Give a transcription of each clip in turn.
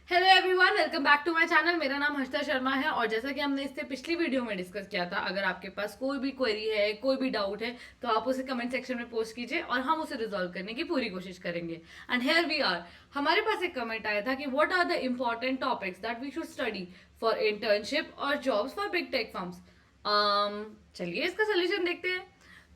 Hello everyone, welcome back to my channel. मेरा नाम हर्षिता शर्मा है और जैसा कि हमने इससे पिछली वीडियो में डिस्कस किया था, अगर आपके पास कोई भी क्वेरी है, कोई भी डाउट है, तो आप उसे कमेंट सेक्शन में पोस्ट कीजिए और हम उसे रिजॉल्व करने की पूरी कोशिश करेंगे। And here we are. हमारे पास एक कमेंट आया था कि what are the important topics that we should study for internship और jobs for big tech firms. चलिए इसका सोल्यूशन देखते हैं।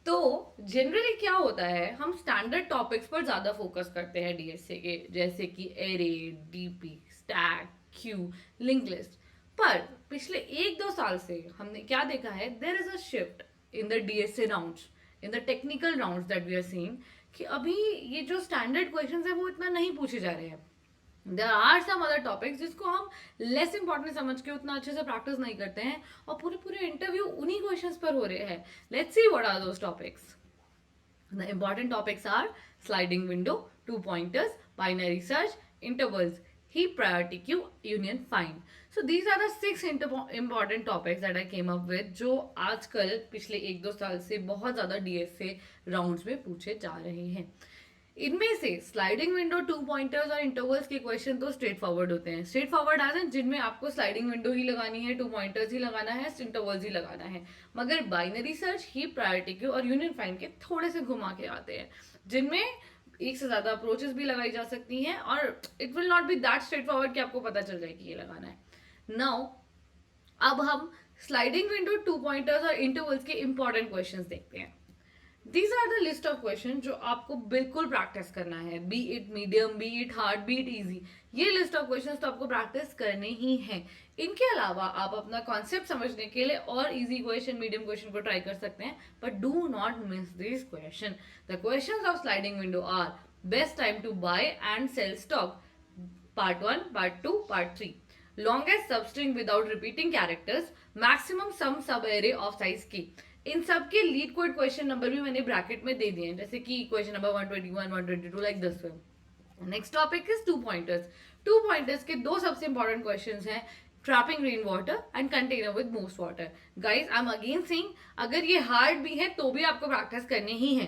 तो जनरली क्या होता है, हम स्टैंडर्ड टॉपिक्स पर ज्यादा फोकस करते हैं डीएसए के, जैसे कि array, DP, stack, queue, link list. पर पिछले 1-2 साल से हमने क्या देखा है, there is a shift in the DSA rounds, in the technical rounds that we are seeing, कि अभी ये जो स्टैंडर्ड क्वेश्चंस है वो इतना नहीं पूछे जा रहे हैं। There are some other topics जिसको हम लेस इंपॉर्टेंट समझ के उतना अच्छे से प्रैक्टिस नहीं करते हैं और पूरे पूरे इंटरव्यू उन्हीं क्वेश्चंस पर हो रहे हैं। Let's see what are those topics. The important topics are sliding window, two pointers, binary search, intervals, heap priority queue, union find. So these are the six important topics that I came up with, जो आजकल पिछले 1-2 साल से बहुत ज़्यादा DSA rounds में पूछे जा रहे हैं। इनमें से स्लाइडिंग विंडो, टू पॉइंटर्स और इंटरवल्स के क्वेश्चन तो स्ट्रेट फॉरवर्ड होते हैं। स्ट्रेट फॉरवर्ड एज जिनमें आपको स्लाइडिंग विंडो ही लगानी है, टू पॉइंटर्स ही लगाना है, इंटरवल्स ही लगाना है। मगर बाइनरी सर्च, ही प्रायोरिटी क्यू और यूनियन फाइंड के थोड़े से घुमा के आते हैं, जिनमें एक से ज्यादा अप्रोचेस भी लगाई जा सकती हैं और it will not be that straight forward कि आपको पता चल जाए कि ये लगाना है। नाउ अब हम स्लाइडिंग विंडो, टू पॉइंटर्स और इंटरवल्स के इंपॉर्टेंट क्वेश्चंस देखते हैं। These are the list of question जो आपको बिल्कुल प्रैक्टिस करना है, be it medium, be it hard, be it easy. ये लिस्ट ऑफ क्वेश्चन तो आपको प्रैक्टिस करने ही हैं। इनके अलावा आप अपना कॉन्सेप्ट समझने के लिए और इजी क्वेश्चन, मीडियम क्वेश्चन को ट्राई कर सकते हैं, but do not miss this question. The question of sliding window are best time to buy and sell stock, part 1, part 2, part 3, longest substring without repeating characters, maximum sum sub array of size k। इन सब के leet code question number भी मैंने bracket में दे दिए हैं, जैसे कि question number 121, 122, like this way. Next topic is two pointers. Two pointers के दो सबसे इंपॉर्टेंट क्वेश्चंस हैं, trapping rain water and container with most water. Guys I am again saying, अगर ये हार्ड भी है तो भी आपको प्रैक्टिस करनी ही है।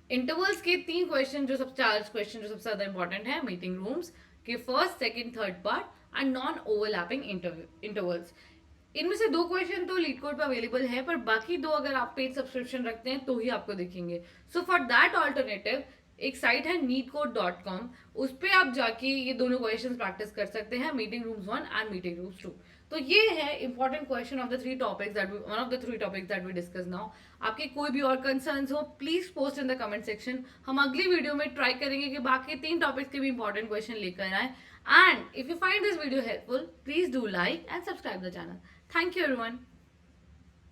इंटरवल्स के 3 क्वेश्चन जो सब 4 क्वेश्चन जो सबसे ज्यादा इंपॉर्टेंट है, मीटिंग रूम्स के first, second, third part and non overlapping intervals. इनमें से 2 क्वेश्चन तो लीड कोड पे अवेलेबल है, पर बाकी 2 अगर आप पेड सब्सक्रिप्शन रखते हैं तो ही आपको दिखेंगे। सो फॉर दैट ऑल्टरनेटिव एक साइट है neetcode.com, उस पर आप जाके ये दोनों क्वेश्चंस प्रैक्टिस कर सकते हैं, meeting rooms 1 and meeting rooms 2। तो ये है important question of the 3 topics that one of the 3 topics that we discuss now. आपके कोई भी और कंसर्न्स हो, please post in the comment section. हम अगली वीडियो में ट्राई करेंगे कि बाकी 3 टॉपिक्स के भी इंपॉर्टेंट क्वेश्चन लेकर आए। And if you find this video helpful, please do like and subscribe the channel. Thank you everyone.